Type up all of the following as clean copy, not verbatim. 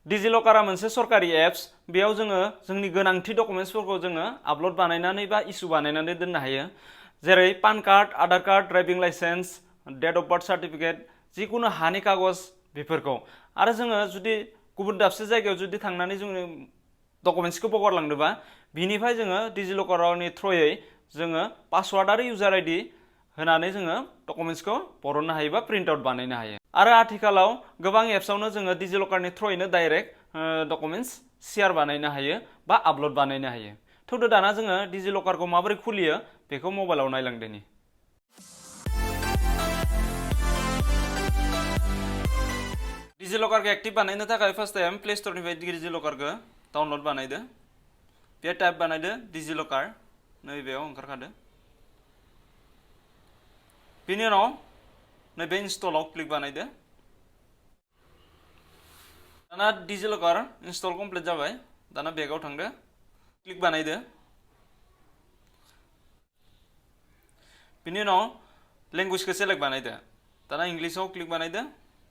डिजिलकारा मोनसे सरकारि एप्स बेयाव जोङो जोंनि गोनांथि डकुमेन्ट्सफोरखौ जोङो आपल'ड बानायनानै बा इस्यु बानायनानै दोननो हायो जेरै PAN card Aadhaar card driving licence date of birth certificate जिखुनु हानि कागज बेफोरखौ आरो जोङो जुदि गुबुन दाबसे जायगायाव जुदि थांनानै जोङो डकुमेन्ट्सखौ बावगारलांदोंबा बिनिफ्राय जोङो डिजिलकारनि थ्रुयै जोङो पासवार्ड आरो इउजार आइडि होनानै जोङो डकुमेन्ट्सखौ बरननो हायो बा प्रिन्ट आउट बानायनो हायो आरो आथिखालाव गोबां एप्सआवनो जोङो डिजिलकारनि थ्रुयैनो डाइरेक्ट डकुमेन्ट्स शेयार बानायनो हायो बा आपल'ड बानायनो हायो थौदो दाना जोङो डिजिलकारखौ माबोरै खुलियो बेखौ मबाइलाव नायलांदोनि डिजिलकारखौ एक्टिभ बानायनो थाखाय फार्स्ट टाइम प्ले स्टोरनिफ्राय डिजिलकारखौ डाउनल'ड बानायदो बे टाइप बानायदो डिजिलकार नैबेयाव ओंखारखादो बेनि उनाव नैबे इनस्टलाव क्लिक बानायदो दाना डिजिलकार इनस्टल कमप्लिट जाबाय दाना बेगाव थांदो क्लिक बानायदो बेनि उनाव लेंगुवेजखौ सेलेक्ट बानायदो दाना इंलिसाव क्लिक बानायदो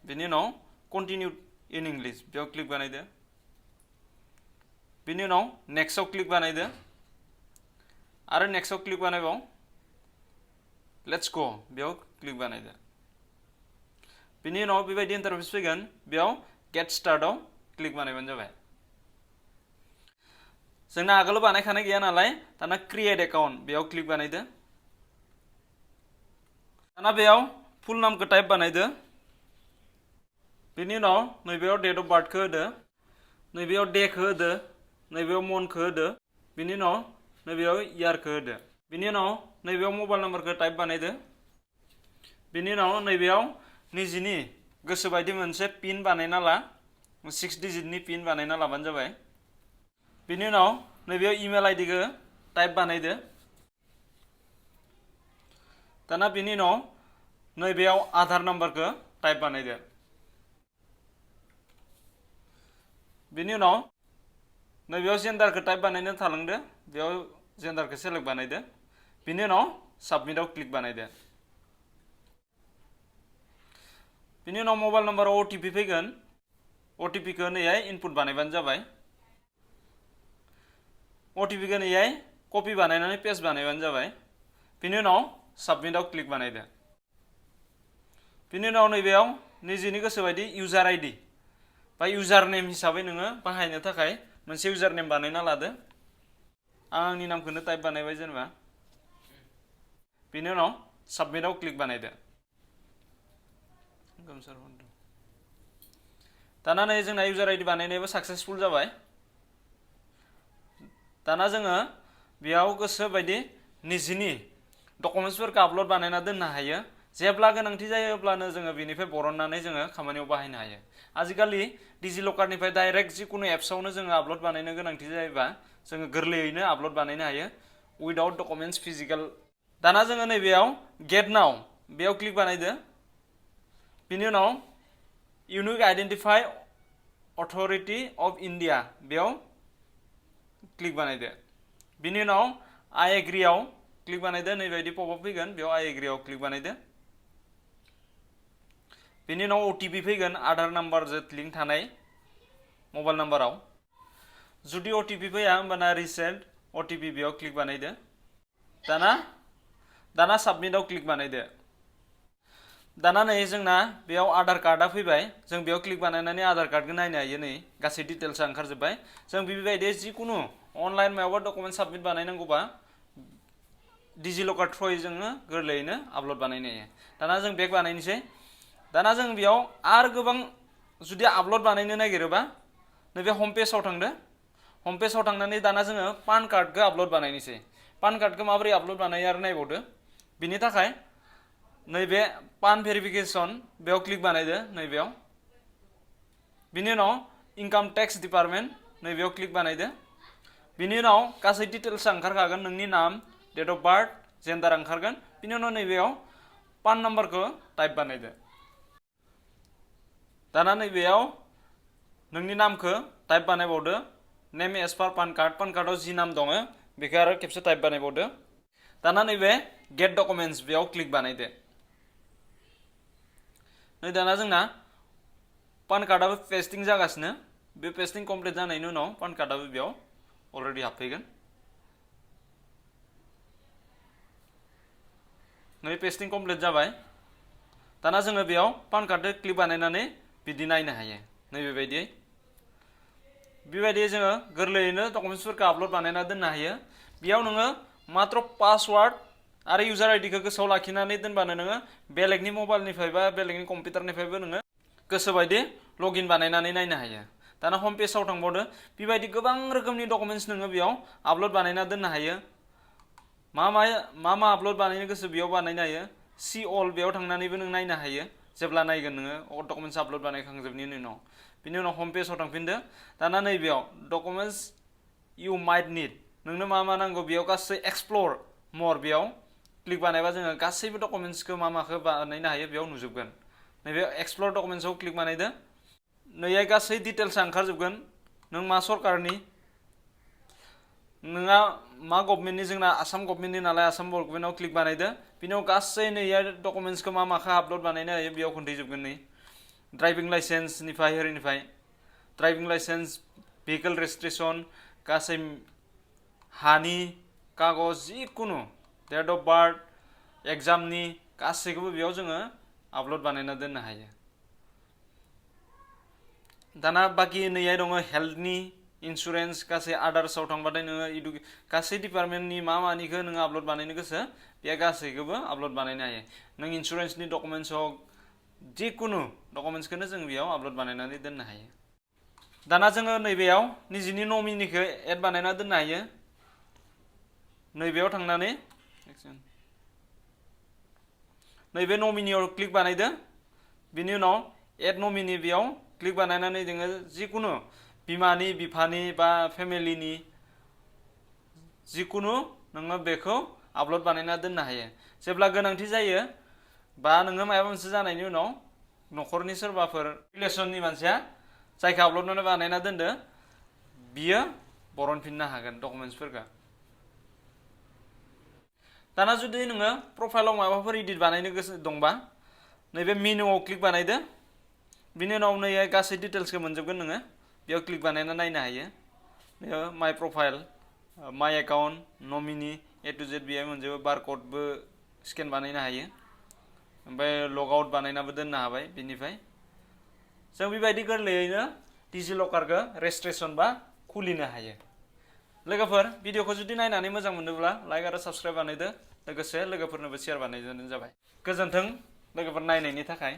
बेनि उनाव कन्टिनिउ इन इंलिश बेयाव क्लिक बानायदो बेनि उनाव नेक्स्टआव क्लिक बानायदो आरो नेक्स्टआव क्लिक बानायबाव लेट्स गो बेयाव क्लिक बानायदो बेनि उनाव बेबायदि इन्टारफेस फैगोन बेयाव गेट स्टार्टआव क्लिक बानायबानो जाबाय जोंना आगोल बानायखानाय गैया नालाय दाना क्रिएट एकाउन्ट बेयाव क्लिक बानायदो दाना बेयाव फुल नामखौ टाइप बानायदो बेनि उनाव नैबेयाव डेट अफ बार्थखौ होदो नैबेयाव डेखौ होदो नैबेयाव मनखौ होदो बेनि उनाव नैबेयाव इयारखौ होदो बेनि उनाव नैबेयाव मबाइल नाम्बारखौ टाइप बानायदो बेनि उनाव नैबेयाव निजिनि गोसो बायदि मोनसे पिन बानायना ला 6 डिजिटनि पिन बानायना लाबानो जाबाय बेनि उनाव नैबेयाव इमेल आइडिखौ टाइप बानायदो दाना बेनि उनाव नैबेयाव आधार नाम्बारखौ टाइप बानायदो बेनि उनाव नैबेयाव जेन्डारखौ टाइप बानायनो थालांदो बेयाव जेन्डारखौ सेलेक्ट बानायदो बेनि उनाव साबमिटआव क्लिक बानायदो बेनि उनाव मबाइल नाम्बाराव अटिपि फैगोन अटिपिखौ नैहाय इनपुट बानायबानो जाबाय अटिपिखौ नैहाय कपि बानायनानै पेस्ट बानायबानो जाबाय बेनि उनाव साबमिटआव क्लिक बानायदो बेनि उनाव नैबेयाव निजिनि गोसो बायदि इउजार आइडि बा इउजार नेम हिसाबै नोङो बाहायनो थाखाय मोनसे इउजार नेम बानायना लादो आं आंनि नामखौनो टाइप बानायबाय जेनेबा बेनि उनाव साबमिटआव क्लिक बानायदो दाना नै जोंना इउजार आइडि बानायनायाबो साक्सेसफुल जाबाय दाना जोङो बेयाव गोसो बायदि निजिनि डकुमेन्ट्सफोरखौ आपल'ड बानायना दोननो हायो जेब्ला गोनांथि जायो अब्लानो जोङो बेनिफ्राय बरननानै जोङो खामानियाव बाहायनो हायो आजिखालि डिजिलकारनिफ्राय डाइरेक्ट जिकुनु एप्सआवनो जोङो आपल'ड बानायनो गोनांथि जायोबा जोङो गोरलैयैनो आपल'ड बानायनो हायो उइदाउट डकुमेन्ट्स फिजिकेल दाना जोङो नैबेयाव गेट नाउ बेयाव क्लिक बानायदो बेनि उनाव unique identify authority of India बेयाव क्लिक बानायदो बेनि उनाव आइ एग्रियाव क्लिक बानायदो नैबायदि पपआप फैगोन बेयाव आइ एग्रियाव क्लिक बानायदो बेनि उनाव अटिपि फैगोन आधार नाम्बारजों लिंक थानाय मबाइल नाम्बाराव जुदि अटिपि फैया होमबाना रिसेट अटिपि बेयाव क्लिक बानायदो दाना साबमिटआव क्लिक बानायदो दाना नै जोंना बेयाव आधार कार्डआ फैबाय जों बेयाव क्लिक बानायनानै आधार कार्डखौ नायनो हायो नै गासै डिटेल्सआ ओंखारजोब्बाय जों बेबायदि जिकुनु अनलाइन मायावबा डकुमेन्ट साबमिट बानायनांगौबा डिजिलकार थ्रुयै जोङो गोरलैयैनो आपल'ड बानायनो हायो दाना जों बेक बानायनोसै दाना जों बेयाव आरो गोबां जुदि आपल'ड बानायनो नागिरोबा नैबे हम पेजाव थांदो हम पेजाव थांनानै दाना जोङो पान कार्डखौ आपल'ड बानायनोसै पान कार्डखौ माबोरै आपल'ड बानायो आरो नायबावदो बिनि थाखाय नैबे पान भेरिफिकेसन बेयाव क्लिक बानायदो नैबेयाव बिनि उनाव इनकाम टेक्स डिपार्टमेन्ट नैबेयाव क्लिक बानायदो बिनि उनाव गासै डिटेल्सआ ओंखारखागोन नोंनि नाम डेट अफ बार्थ जेन्डार ओंखारगोन बिनि उनाव नैबेयाव पान नाम्बारखौ टाइप बानायदो दाना नैबेयाव नोंनि नामखौ टाइप बानायबावदो नेम एज पार पान कार्डआव जि नाम दङ बेखौ आरो खेबसे टाइप बानायबावदो दाना नैबे गेट डकुमेन्ट्स बेयाव क्लिक बानायदो नै दाना जोंना पान कार्डआबो पेस्टिं जागासिनो बे पेस्टिं कमप्लिट जानायनि उनाव पान कार्डआबो बेयाव अलरेडि हाबफैगोन नै पेस्टिं कमप्लिट जाबाय दाना जोङो बेयाव पान कार्डजों क्लिक बानायनानै बिदि नायनो हायो नै बेबायदि जोङो गोरलैयैनो डकुमेन्ट्सफोरखौ आपल'ड बानायना दोननो हायो बेयाव नोङो मात्र पासवार्ड आरो इउजार आइडिखौ गोसोआव लाखिनानै दोनबानो नोङो बेलेगनि मबाइलनिफ्राय बा बेलेगनि कम्पिउटारनिफ्रायबो नोङो गोसोबायदि लगइन बानायनानै नायनो हायो दाना हम पेजाव थांबावदो बेबायदि गोबां रोखोमनि डकुमेन्ट्स नोङो बेयाव आपल'ड बानायना दोननो हायो मा आपल'ड बानायनो गोसो बेयाव बानायनो हायो सी अल बेयाव थांनानैबो नों नायनो हायो जेब्ला नायगोन नोङो डकुमेन्ट्स आपल'ड बानायखांजोबनायनि उनाव बिनि उनाव हम पेजाव थांफिनदो दाना नैबेयाव डकुमेन्ट्स इउ माइट निड नोंनो मा नांगौ बेयाव गासै एक्सप्लर मर बेयाव क्लिक बानायबा जोङो गासैबो डकुमेन्ट्सखौ माखौ बानायनो हायो बेयाव नुजोबगोन नैबे एक्सप्लर डकुमेन्ट्सआव क्लिक बानायदो नैहाय गासै डिटेल्स ओंखारजोबगोन नों मा सरकारनि नोंहा मा गभर्नमेन्टनि जोंना आसाम गभर्नमेन्टनि नालाय आसाम गभर्नमेन्टआव क्लिक बानायदो बिनि उनाव गासै नैहाय डकुमेन्ट्सखौ माखौ आपल'ड बानायनो हायो बेयाव खोन्थाजोबगोन नै ड्राइभिं लाइसेन्सनिफ्राय ओरैनिफ्राय ड्राइभिं लाइसेन्स भेहिकल रेजिस्ट्रेसन गासै हानि कागज जिखुनु डेट अफ बार्थ एग्जामनि गासैखौबो बेयाव जोङो आपल'ड बानायना दोननो हायो दाना बाखि नैहाय दङ हेल्थनि इन्सुरेन्स गासै आदार्सआव थांबाथाय नोङो गासै डिपार्टमेन्टनि मानिखौ नोङो आपल'ड बानायनो गोसो बे गासैखौबो आपल'ड बानायनो हायो नों इन्सुरेन्सनि डकुमेन्ट्स हक जिखुनु डकुमेन्ट्सखौनो जों बेयाव आपल'ड बानायनानै दोननो हायो दाना जोङो नैबेयाव निजिनि नमिनिखौ एड बानायना दोननो हायो नैबेयाव थांनानै नैबे नमिनियाव क्लिक बानायदो बिनि उनाव एड नमिनि बेयाव क्लिक बानायनानै जोङो जिखुनु बिमानि बिफानि बा फेमिलिनि जिखुनु नोङो बेखौ आपल'ड बानायना दोननो हायो जेब्ला गोनांथि जायो बा नोङो माबा मोनसे जानायनि उनाव न'खरनि सोरबाफोर रिलेसननि मानसिया जायखौ आपल'ड बानायना दोनदो बियो बरनफिननो हागोन डकुमेन्ट्सफोरखौ दाना जुदि नोङो प्रफाइलाव माबाफोर इडिट बानायनो गोसो दंबा नैबे मेनुआव क्लिक बानायदो बिनि उनाव नै गासै डिटेल्सखौ मोनजोबगोन नोङो बेयाव क्लिक बानायना नायनो हायो बेयाव माइ प्रफाइल माइ एकाउन्ट नमिनि ए टु जेड बेहाय मोनजोबो बारक'डबो स्केन बानायनो हायो ओमफ्राय लग आउट बानायनाबो दोननो हाबाय बिनिफ्राय जों बेबायदि गोरलैयैनो डिजिलकारखौ रेजिस्ट्रेसन बा खुलिनो हायो लोगोफोर भिडिअखौ जुदि नायनानै मोजां मोनोब्ला लाइक आरो साबस्क्राइब बानायदो लोगोसे लोगोफोरनोबो शेयार बानायनानै जाबाय गोजोन्थों लोगोफोर नायनायनि थाखाय